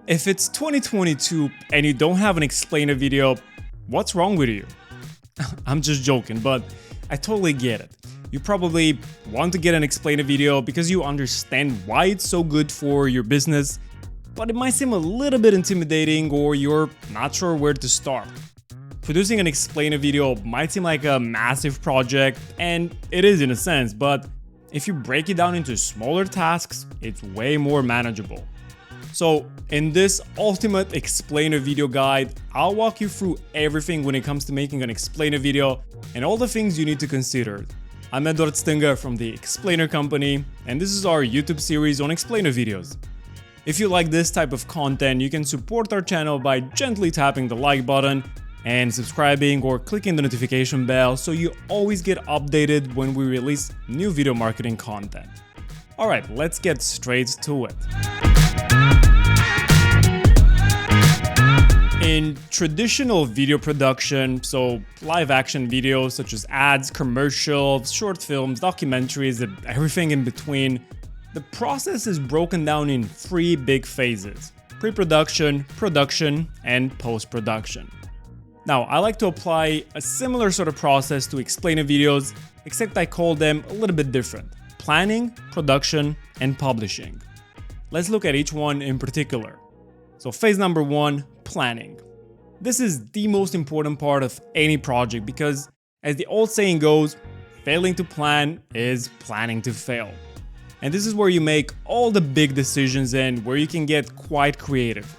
If it's 2022 and you don't have an explainer video, what's wrong with you? I'm just joking, but I totally get it. You probably want to get an explainer video because you understand why it's so good for your business, but it might seem a little bit intimidating or you're not sure where to start. Producing an explainer video might seem like a massive project, and it is in a sense, but if you break it down into smaller tasks, it's way more manageable. So in this ultimate explainer video guide, I'll walk you through everything when it comes to making an explainer video and all the things you need to consider. I'm Edward Stinga from the Explainer Company, and this is our YouTube series on explainer videos. If you like this type of content, you can support our channel by gently tapping the like button and subscribing or clicking the notification bell so you always get updated when we release new video marketing content. Alright, let's get straight to it. In traditional video production, so live action videos such as ads, commercials, short films, documentaries, and everything in between, the process is broken down in three big phases: pre-production, production, and post-production. Now, I like to apply a similar sort of process to explainer videos, except I call them a little bit different: planning, production, and publishing. Let's look at each one in particular. So phase number one, planning. This is the most important part of any project because, as the old saying goes, failing to plan is planning to fail. And this is where you make all the big decisions and where you can get quite creative.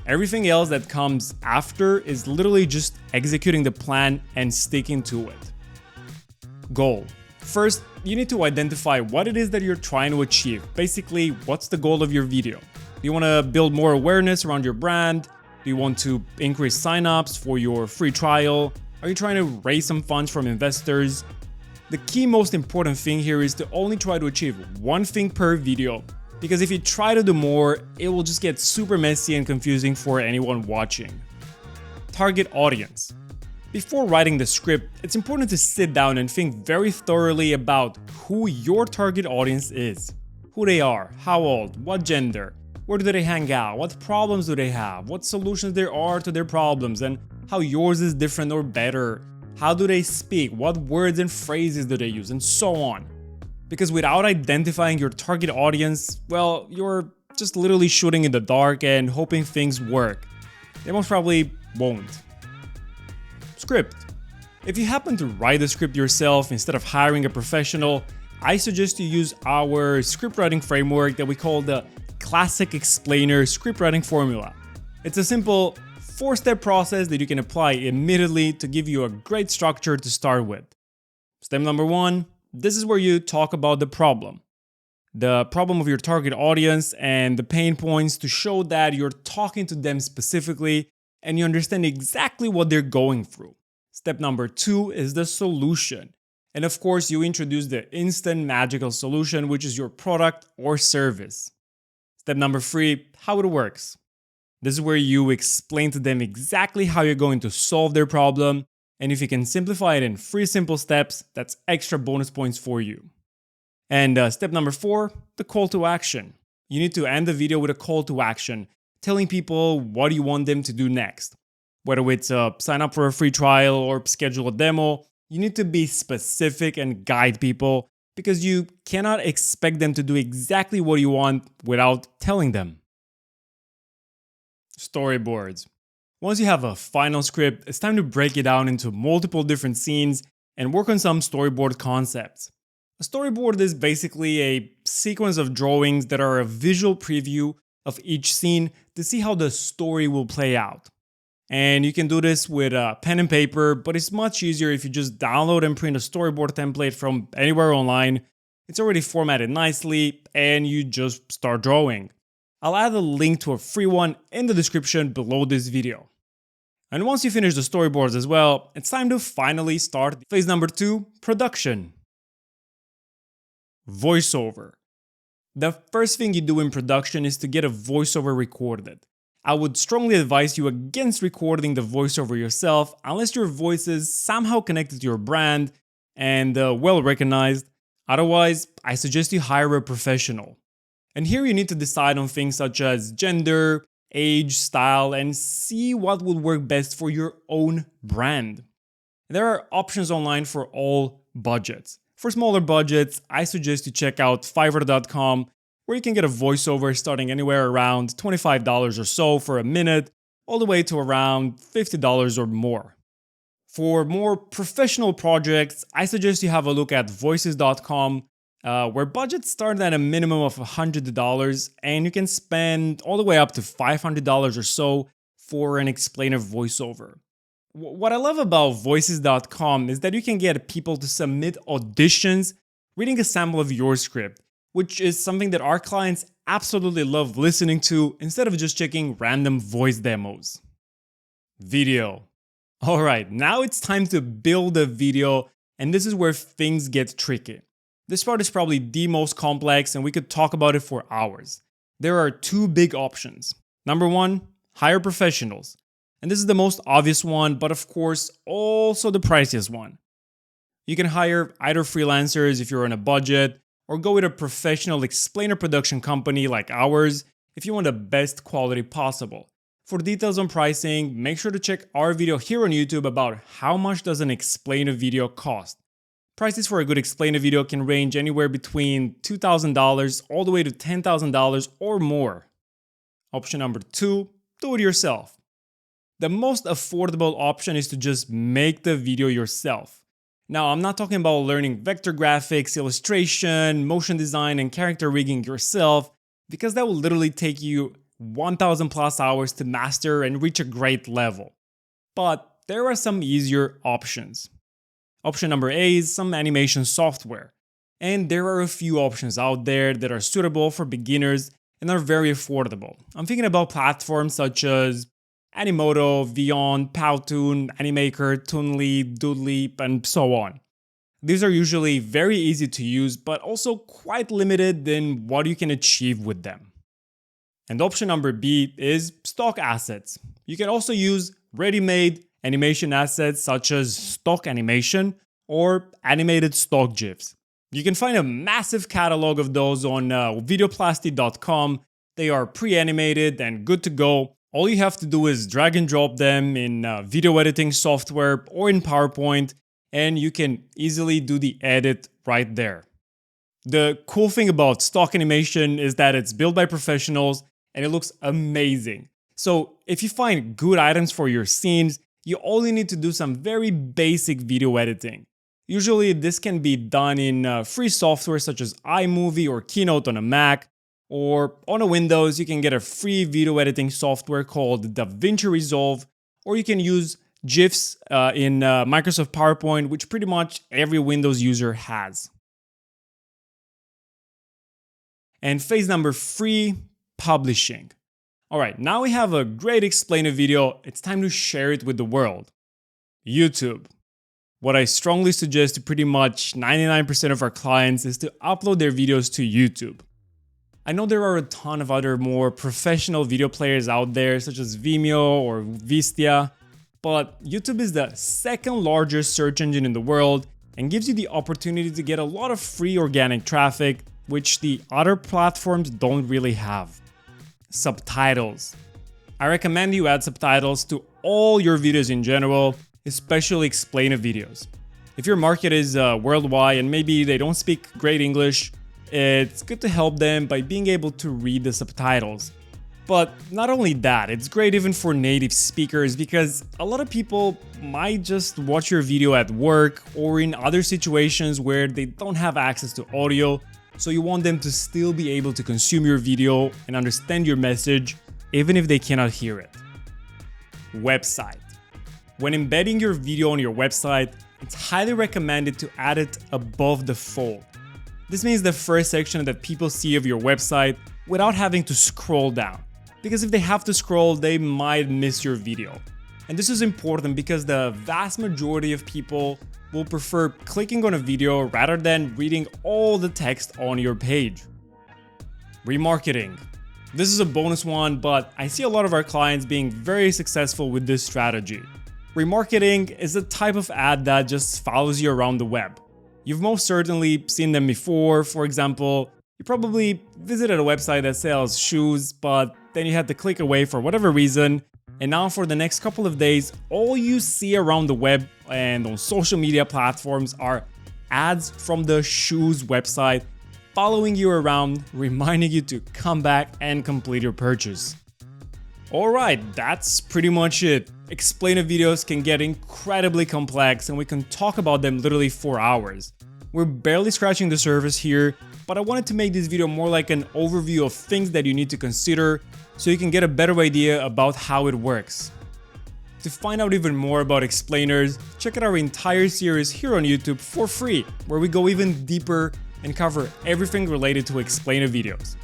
Everything else that comes after is literally just executing the plan and sticking to it. Goal. First, you need to identify what it is that you're trying to achieve. Basically, what's the goal of your video? Do you want to build more awareness around your brand? Do you want to increase signups for your free trial? Are you trying to raise some funds from investors? The key most important thing here is to only try to achieve one thing per video, because if you try to do more, it will just get super messy and confusing for anyone watching. Target audience. Before writing the script, it's important to sit down and think very thoroughly about who your target audience is. Who they are, how old, what gender, where do they hang out, what problems do they have, what solutions there are to their problems, and how yours is different or better. How do they speak, what words and phrases do they use, and so on. Because without identifying your target audience, well, you're just literally shooting in the dark and hoping things work. They most probably won't. Script. If you happen to write the script yourself instead of hiring a professional, I suggest you use our script writing framework that we call the Classic Explainer Script Writing Formula. It's a simple 4-step process that you can apply immediately to give you a great structure to start with. Step number 1, this is where you talk about the problem of your target audience and the pain points to show that you're talking to them specifically and you understand exactly what they're going through. Step number 2 is the solution. And of course, you introduce the instant magical solution, which is your product or service. Step number 3, how it works. This is where you explain to them exactly how you're going to solve their problem, and if you can simplify it in 3 simple steps, that's extra bonus points for you. And step number 4, the call to action. You need to end the video with a call to action, telling people what you want them to do next. Whether it's sign up for a free trial or schedule a demo, you need to be specific and guide people, because you cannot expect them to do exactly what you want without telling them. Storyboards. Once you have a final script, it's time to break it down into multiple different scenes and work on some storyboard concepts. A storyboard is basically a sequence of drawings that are a visual preview of each scene to see how the story will play out. And you can do this with pen and paper, but it's much easier if you just download and print a storyboard template from anywhere online. It's already formatted nicely, and you just start drawing. I'll add a link to a free one in the description below this video. And once you finish the storyboards as well, it's time to finally start phase number 2, production. Voiceover. The first thing you do in production is to get a voiceover recorded. I would strongly advise you against recording the voiceover yourself unless your voice is somehow connected to your brand and well recognized. Otherwise, I suggest you hire a professional. And here you need to decide on things such as gender, age, style, and see what would work best for your own brand. There are options online for all budgets. For smaller budgets, I suggest you check out Fiverr.com, where you can get a voiceover starting anywhere around $25 or so for a minute, all the way to around $50 or more. For more professional projects, I suggest you have a look at Voices.com, where budgets start at a minimum of $100 and you can spend all the way up to $500 or so for an explainer voiceover. What I love about Voices.com is that you can get people to submit auditions reading a sample of your script, which is something that our clients absolutely love listening to instead of just checking random voice demos. Video. Alright, now it's time to build a video, and this is where things get tricky. This part is probably the most complex, and we could talk about it for hours. There are two big options. Number one, hire professionals. And this is the most obvious one, but of course, also the priciest one. You can hire either freelancers if you're on a budget, or go with a professional explainer production company like ours if you want the best quality possible. For details on pricing, make sure to check our video here on YouTube about how much does an explainer video cost. Prices for a good explainer video can range anywhere between $2,000 all the way to $10,000 or more. Option number two, do it yourself. The most affordable option is to just make the video yourself. Now, I'm not talking about learning vector graphics, illustration, motion design, and character rigging yourself, because that will literally take you 1,000 plus hours to master and reach a great level. But there are some easier options. Option number A is some animation software. And there are a few options out there that are suitable for beginners and are very affordable. I'm thinking about platforms such as Animoto, Vyond, Powtoon, Animaker, Toonly, Doodleap, and so on. These are usually very easy to use, but also quite limited in what you can achieve with them. And option number B is stock assets. You can also use ready-made animation assets such as stock animation or animated stock GIFs. You can find a massive catalog of those on videoplasty.com. They are pre-animated and good to go. All you have to do is drag and drop them in video editing software or in PowerPoint, and you can easily do the edit right there. The cool thing about stock animation is that it's built by professionals and it looks amazing. So if you find good items for your scenes, you only need to do some very basic video editing. Usually this can be done in free software such as iMovie or Keynote on a Mac, or on a Windows you can get a free video editing software called DaVinci Resolve, or you can use GIFs in Microsoft PowerPoint, which pretty much every Windows user has. And phase number 3, publishing. Alright, now we have a great explainer video, it's time to share it with the world. YouTube. What I strongly suggest to pretty much 99% of our clients is to upload their videos to YouTube. I know there are a ton of other more professional video players out there, such as Vimeo or Vistia, but YouTube is the second largest search engine in the world and gives you the opportunity to get a lot of free organic traffic, which the other platforms don't really have. Subtitles. I recommend you add subtitles to all your videos in general, especially explainer videos. If your market is worldwide and maybe they don't speak great English, it's good to help them by being able to read the subtitles. But not only that, it's great even for native speakers because a lot of people might just watch your video at work or in other situations where they don't have access to audio, so you want them to still be able to consume your video and understand your message even if they cannot hear it. Website. When embedding your video on your website, it's highly recommended to add it above the fold. This means the first section that people see of your website without having to scroll down. Because if they have to scroll, they might miss your video. And this is important because the vast majority of people will prefer clicking on a video rather than reading all the text on your page. Remarketing. This is a bonus one, but I see a lot of our clients being very successful with this strategy. Remarketing is a type of ad that just follows you around the web. You've most certainly seen them before. For example, You probably visited a website that sells shoes, but then you had to click away for whatever reason, and now for the next couple of days, all you see around the web and on social media platforms are ads from the shoes website following you around, reminding you to come back and complete your purchase. Alright, that's pretty much it. Explainer videos can get incredibly complex and we can talk about them literally for hours. We're barely scratching the surface here, but I wanted to make this video more like an overview of things that you need to consider so you can get a better idea about how it works. To find out even more about explainers, check out our entire series here on YouTube for free, where we go even deeper and cover everything related to explainer videos.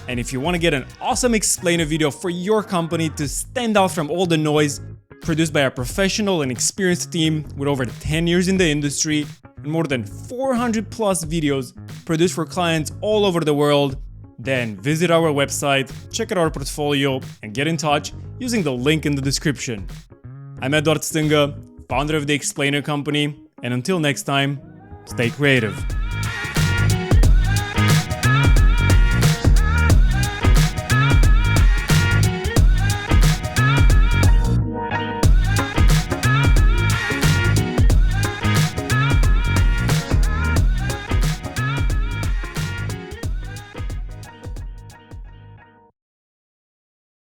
And if you want to get an awesome explainer video for your company to stand out from all the noise, produced by a professional and experienced team with over 10 years in the industry and more than 400 plus videos produced for clients all over the world, then visit our website, check out our portfolio, and get in touch using the link in the description. I'm Edward Stinga, founder of the Explainer Company, and until next time, stay creative.